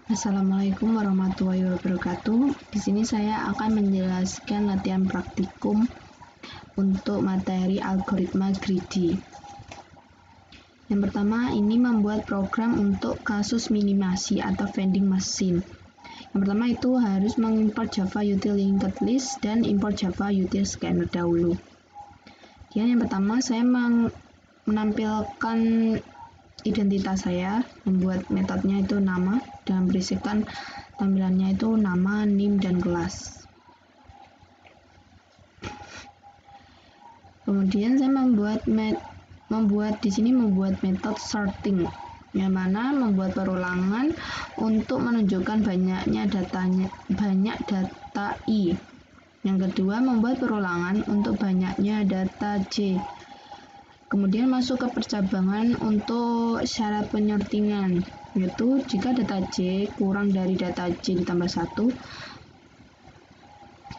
Assalamualaikum warahmatullahi wabarakatuh. Di sini saya akan menjelaskan latihan praktikum untuk materi algoritma greedy. Yang pertama, ini membuat program untuk kasus minimasi atau vending machine. Yang pertama itu harus mengimport Java util linked list dan import Java util scanner dahulu. Yang pertama, saya menampilkan identitas saya, membuat metodenya itu nama dan berisikan tampilannya itu nama, NIM, dan kelas. Kemudian saya membuat di sini membuat metode sorting, yang mana membuat perulangan untuk menunjukkan banyak data I. Yang kedua, membuat perulangan untuk banyaknya data J. Kemudian masuk ke percabangan untuk syarat penyortingan, yaitu jika data J kurang dari data J ditambah 1,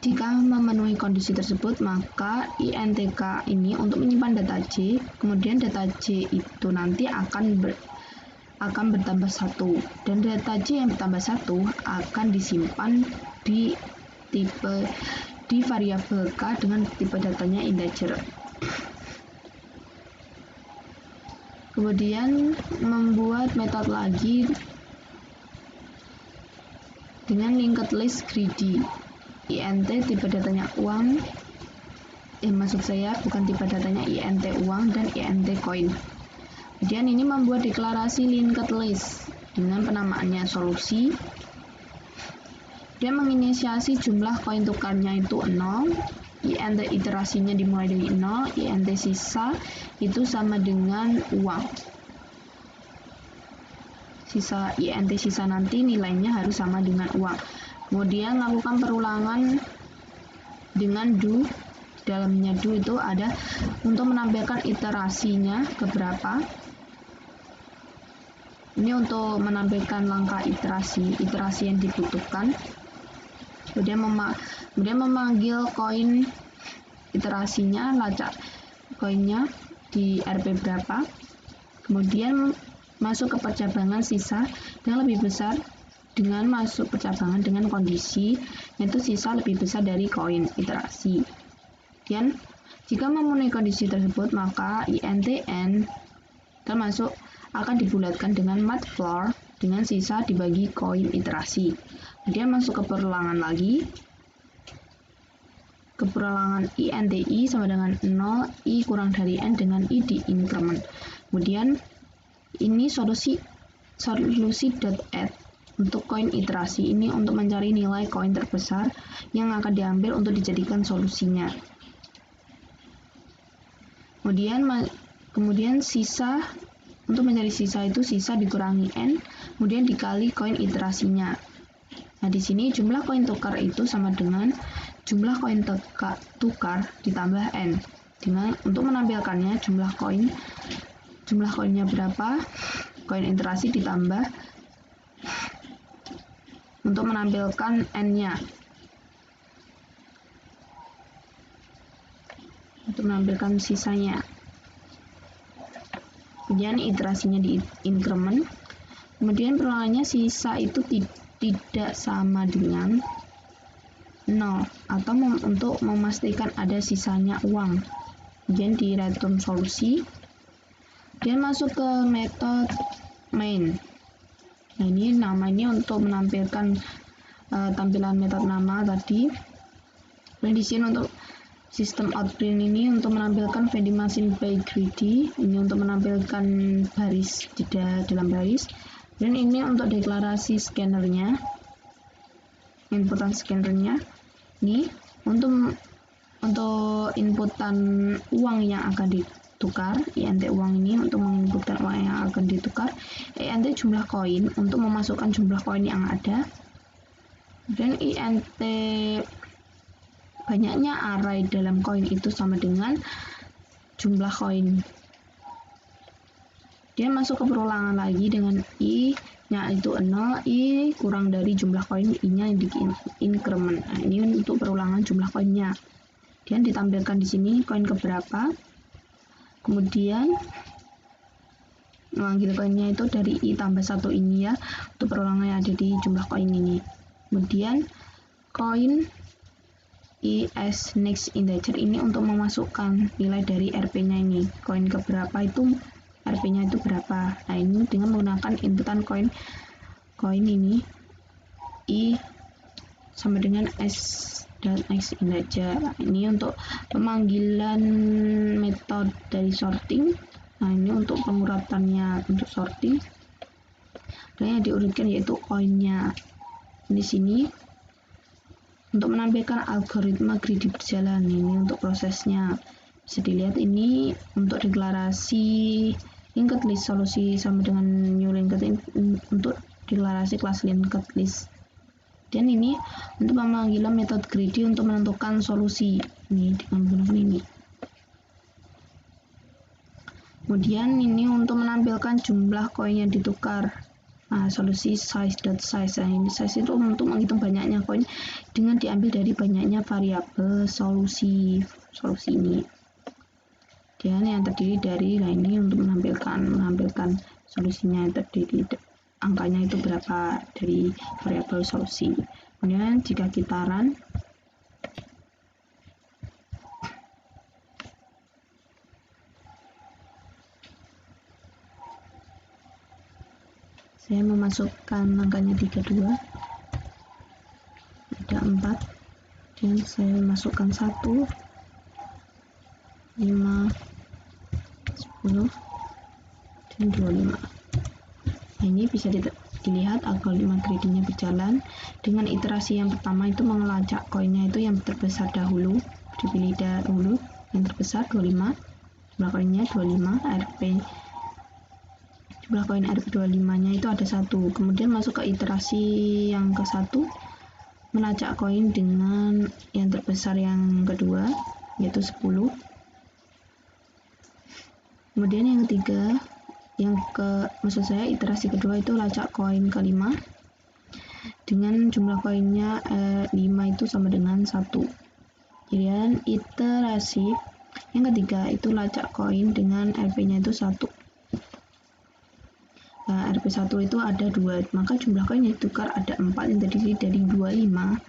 jika memenuhi kondisi tersebut, maka INTK ini untuk menyimpan data J, kemudian data J itu nanti akan bertambah 1, dan data J yang bertambah 1 akan disimpan di variabel K dengan tipe datanya integer. Kemudian membuat metode lagi dengan linked list greedy, int tipe datanya uang, maksud saya bukan tipe datanya int uang dan int koin. Kemudian ini membuat deklarasi linked list dengan penamaannya solusi. Dia menginisiasi jumlah koin tukarnya itu 0, int iterasinya dimulai dari 0, int sisa itu sama dengan uang. int sisa nanti nilainya harus sama dengan uang. Kemudian lakukan perulangan dengan do. Dalamnya do itu ada untuk menampilkan iterasinya keberapa. Ini untuk menampilkan langkah iterasi yang dibutuhkan. Kemudian memanggil koin iterasinya, lacak koinnya di RP berapa. Kemudian masuk ke percabangan sisa yang lebih besar dengan masuk percabangan dengan kondisi yaitu sisa lebih besar dari koin iterasi. Dan jika memenuhi kondisi tersebut, maka intn termasuk akan dibulatkan dengan matfloor dengan sisa dibagi koin iterasi. Kemudian masuk ke perulangan lagi. Keperulangan inti sama dengan 0, i kurang dari n dengan i di increment. Kemudian ini solusi.add untuk koin iterasi ini untuk mencari nilai koin terbesar yang akan diambil untuk dijadikan solusinya. Kemudian sisa, untuk mencari sisa itu sisa dikurangi n, kemudian dikali koin iterasinya. Nah, di sini jumlah koin tukar itu sama dengan jumlah koin tukar ditambah n. Untuk menampilkannya jumlah koinnya berapa, koin iterasi ditambah untuk menampilkan n-nya. Untuk menampilkan sisanya. Kemudian iterasinya di increment. Kemudian perulangannya sisa itu tidak sama dengan 0 atau untuk memastikan ada sisanya uang. Kemudian di return solusi. Kemudian masuk ke metode main. Nah, ini namanya untuk menampilkan tampilan metode nama tadi. Dan di sini untuk sistem outprint ini untuk menampilkan vending machine by greedy, ini untuk menampilkan baris dalam baris. Dan ini untuk deklarasi scannernya, inputan scannernya. Ini untuk inputan uang yang akan ditukar, int uang ini untuk menginputkan uang yang akan ditukar, int jumlah koin untuk memasukkan jumlah koin yang ada, dan int banyaknya array dalam koin itu sama dengan jumlah koin. Dia masuk ke perulangan lagi dengan i-nya itu 0, i kurang dari jumlah koin, i-nya di increment. Nah, ini untuk perulangan jumlah koinnya. Dan ditampilkan di sini koin keberapa. Kemudian memanggil koinnya itu dari I tambah 1 ini ya, untuk perulangan yang ada di jumlah koin ini. Kemudian koin I as next integer ini untuk memasukkan nilai dari RP-nya ini, koin keberapa itu RP-nya itu berapa. Nah, ini dengan menggunakan inputan koin ini I sama dengan s dan next integer. Nah, ini untuk pemanggilan metode dari sorting. Nah, ini untuk penguratannya untuk sorting. Dan yang diurutkan yaitu koinnya. Di sini untuk menampilkan algoritma greedy berjalan, ini untuk prosesnya. Bisa dilihat ini untuk deklarasi linked list solusi sama dengan new linked list untuk deklarasi kelas linked list. Dan ini untuk pemanggilan metode greedy untuk menentukan solusi ini dengan menggunakan ini. Kemudian ini untuk menampilkan jumlah koin yang ditukar. Nah, solusi size.size. Nah, ini size itu untuk menghitung banyaknya koin dengan diambil dari banyaknya variabel solusi ini. Dan yang terdiri dari, nah ini untuk menampilkan solusinya yang terdiri angkanya itu berapa dari variabel solusi. Kemudian jika kita run, saya memasukkan angkanya 32, ada 4, dan saya masukkan 1, 5, 10, dan 25. Nah, ini bisa dilihat algoritma greedy-nya berjalan. Dengan iterasi yang pertama itu mengelacak koinnya itu yang terbesar dahulu, dipilih dahulu yang terbesar 25, jumlah koinnya 25, jumlah koin RP25-nya itu ada 1. Kemudian masuk ke iterasi yang ke-1, melacak koin dengan yang terbesar yang kedua, yaitu 10. Kemudian yang ketiga, maksud saya iterasi kedua itu lacak koin ke-5 dengan jumlah koinnya 5 itu sama dengan 1. Kemudian iterasi yang ketiga itu lacak koin dengan RP-nya itu 1. Nah, RP1 itu ada 2, maka jumlah koin yang ditukar ada 4 yang terdiri dari 25,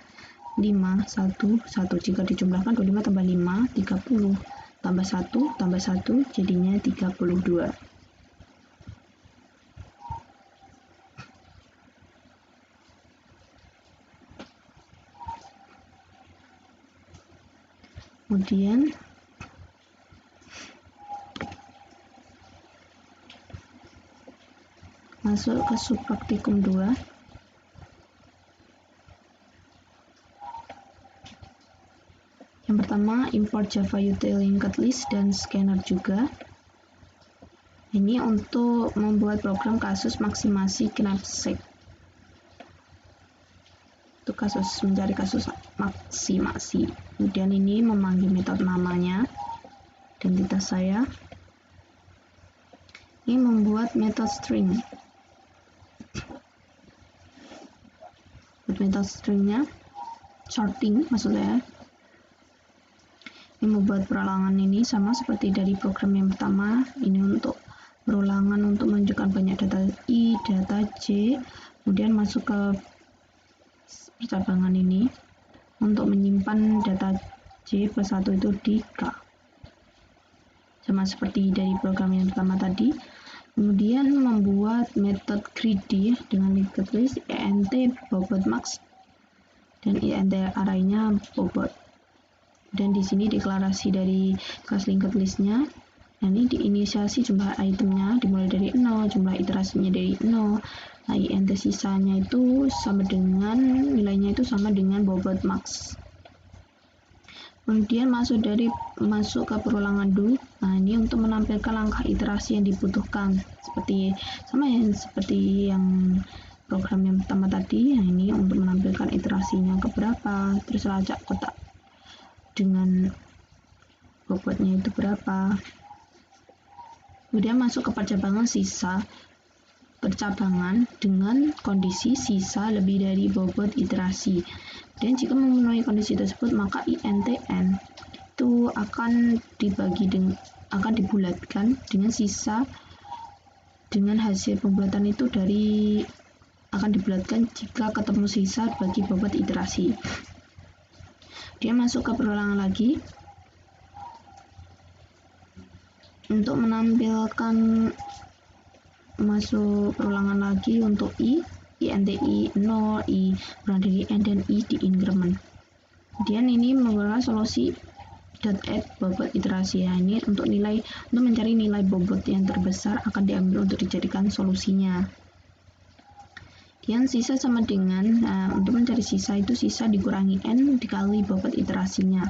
5, 1. Jika dijumlahkan 25 tambah 5, 30, tambah 1, tambah 1, jadinya 32. Kemudian masuk ke subpraktikum 2. Yang pertama, import Java util linked list dan scanner juga. Ini untuk membuat program kasus maksimasi knapsack. Itu mencari kasus maksimasi. Kemudian ini memanggil metode namanya, identitas saya. Ini membuat metode string. Metode stringnya sorting maksud saya. Ini membuat perulangan ini sama seperti dari program yang pertama. Ini untuk perulangan untuk menunjukkan banyak data I, data J, kemudian masuk ke percabangan ini untuk menyimpan data J plus 1 itu di K. Sama seperti dari program yang pertama tadi. Kemudian membuat metode greedy dengan linked list int bobot max dan int arraynya bobot. Dan di sini deklarasi dari kelas linked listnya. Nah, ini diinisiasi jumlah itemnya dimulai dari 0, jumlah iterasinya dari 0. Nah, int sisanya itu sama dengan nilainya itu sama dengan bobot max. Kemudian masuk ke perulangan do. Nah, ini untuk menampilkan langkah iterasi yang dibutuhkan seperti yang program yang pertama tadi. Nah, ini untuk menampilkan iterasinya keberapa, terus lacak kotak dengan bobotnya itu berapa. Kemudian masuk ke percabangan dengan kondisi sisa lebih dari bobot iterasi. Dan jika memenuhi kondisi tersebut, maka intn itu akan dibulatkan dengan sisa dengan hasil pembuatan itu akan dibulatkan jika ketemu sisa bagi bobot iterasi. Dia masuk ke perulangan lagi untuk menampilkan masuk perulangan lagi untuk INTI 0, I kurang dari N, dan I di increment. Kemudian ini menggunakan solusi .add bobot iterasi. Ini untuk mencari nilai bobot yang terbesar akan diambil untuk dijadikan solusinya. Kemudian sisa sama dengan, untuk mencari sisa itu sisa dikurangi N dikali bobot iterasinya.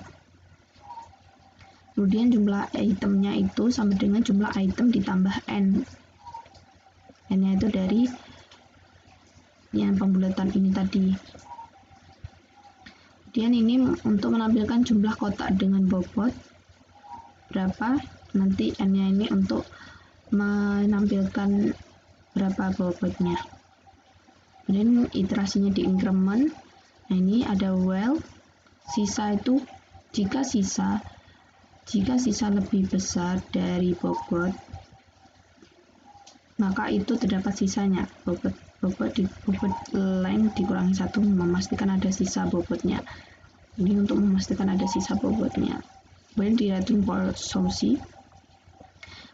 Kemudian jumlah itemnya itu sama dengan jumlah item ditambah N. N-nya itu dari yang pembulatan ini tadi. Kemudian ini untuk menampilkan jumlah kotak dengan bobot berapa, nanti N-nya ini untuk menampilkan berapa bobotnya. Kemudian iterasinya di increment. Nah, ini ada while sisa itu jika sisa lebih besar dari bobot, maka itu terdapat sisanya. Bobot length dikurangi 1 memastikan ada sisa bobotnya. Ini untuk memastikan ada sisa bobotnya. Kemudian di writing for solusi.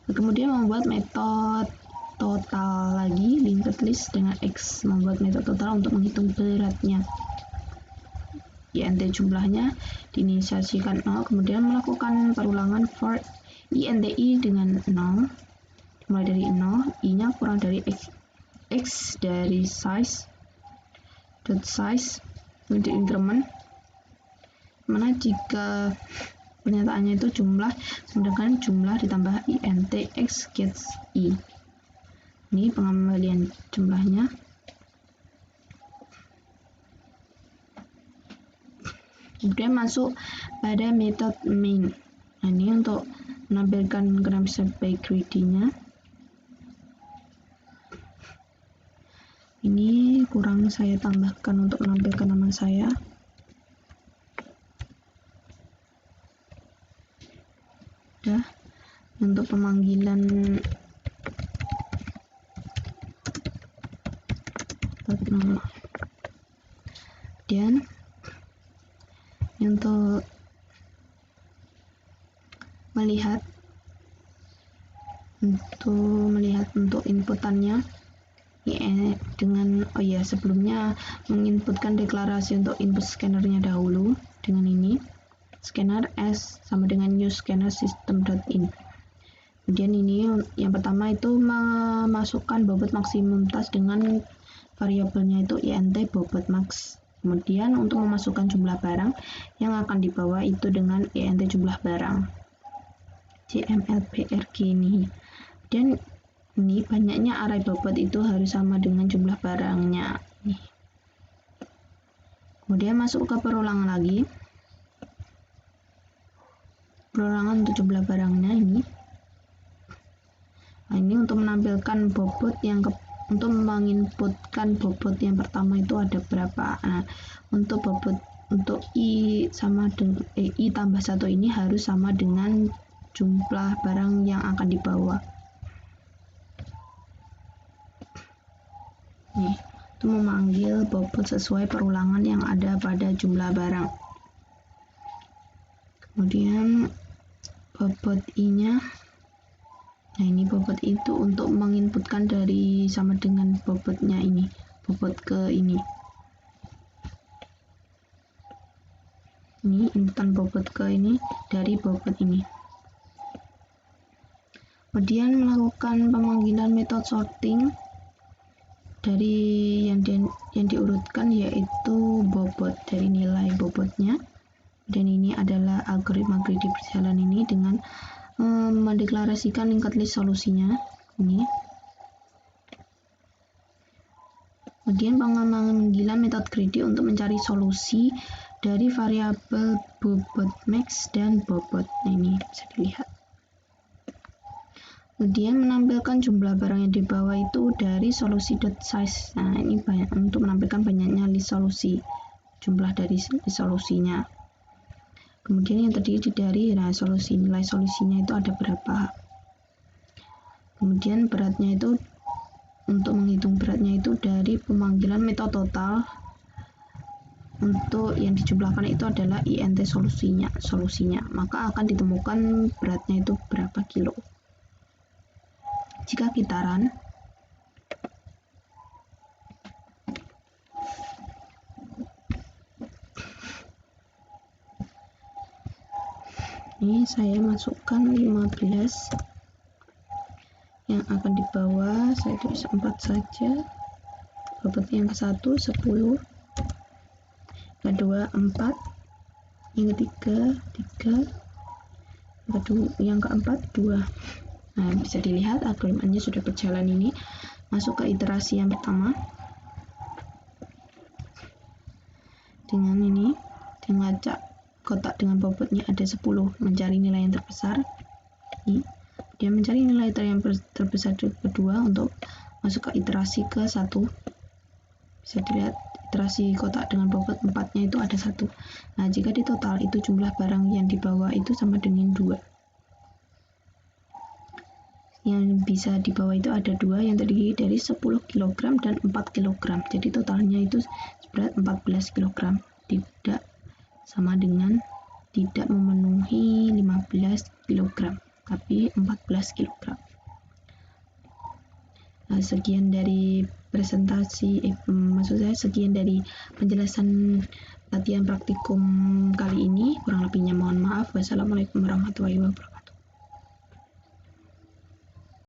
Kemudian membuat metode total lagi, linked list dengan X, membuat metode total untuk menghitung beratnya. INT jumlahnya diinisiasikan 0, kemudian melakukan perulangan for INTI dengan 0, mulai dari 0, I-nya kurang dari X dari size, untuk increment, mana jika pernyataannya itu jumlah sedangkan jumlah ditambah INT X gets I. Ini pengembalian jumlahnya. Kemudian masuk pada metode main. Nah, ini untuk menampilkan gram by greedy-nya. Ini kurang saya tambahkan untuk menampilkan nama saya. Udah. Untuk pemanggilan nama. Dan untuk melihat untuk inputannya dengan sebelumnya menginputkan deklarasi untuk input scannernya dahulu dengan ini scanner S sama dengan new scanner system.in. Kemudian ini yang pertama itu memasukkan bobot maksimum tas dengan variabelnya itu INT bobot max. Kemudian untuk memasukkan jumlah barang yang akan dibawa itu dengan INT jumlah barang JMLBRG ini. Dan ini banyaknya array bobot itu harus sama dengan jumlah barangnya. Kemudian masuk ke perulangan lagi. Perulangan untuk jumlah barangnya ini. Nah, ini untuk menampilkan bobot untuk menginputkan bobot yang pertama itu ada berapa. Nah, untuk bobot untuk I tambah 1 ini harus sama dengan jumlah barang yang akan dibawa. Nih, itu memanggil bobot sesuai perulangan yang ada pada jumlah barang. Kemudian bobot I-nya. Nah, ini bobot itu untuk menginputkan dari sama dengan bobotnya ini, bobot ke ini. Ini inputan bobot ke ini dari bobot ini. Kemudian melakukan pemanggilan metode sorting dari yang diurutkan yaitu bobot dari nilai bobotnya. Dan ini adalah algoritma greedy berjalan ini dengan mendeklarasikan linked list solusinya ini. Kemudian pemanggilan metode greedy untuk mencari solusi dari variabel bobot max dan bobot. Nah, ini bisa dilihat. Kemudian menampilkan jumlah barang yang dibawa itu dari solusi.size. Nah, ini banyak untuk menampilkan banyaknya list solusi, jumlah dari list solusinya. Kemudian yang terdiri dari nilai solusinya itu ada berapa. Kemudian beratnya itu untuk menghitung beratnya itu dari pemanggilan metode total. Untuk yang dijumlahkan itu adalah INT solusinya, maka akan ditemukan beratnya itu berapa kilo. Jika kitaran, ini saya masukkan 15, yang akan dibawa saya tulis 4 saja, bobot yang ke-1 10, kedua 4, yang ketiga 3, yang keempat 2. Nah, bisa dilihat algoritmanya sudah berjalan. Ini masuk ke iterasi yang pertama dengan ini, dengan ngacak kotak dengan bobotnya ada 10, mencari nilai yang terbesar. Ini dia mencari nilai yang terbesar kedua untuk masuk ke iterasi ke-1. Bisa dilihat iterasi kotak dengan bobot 4-nya itu ada 1. Nah, jika di total itu jumlah barang yang dibawa itu sama dengan 2. Yang bisa dibawa itu ada 2 yang terdiri dari 10 kg dan 4 kg. Jadi totalnya itu berat 14 kg. Tidak sama dengan tidak memenuhi 15 kg, tapi 14 kg. Nah, sekian dari sekian dari penjelasan latihan praktikum kali ini. Kurang lebihnya mohon maaf. Wassalamualaikum warahmatullahi wabarakatuh.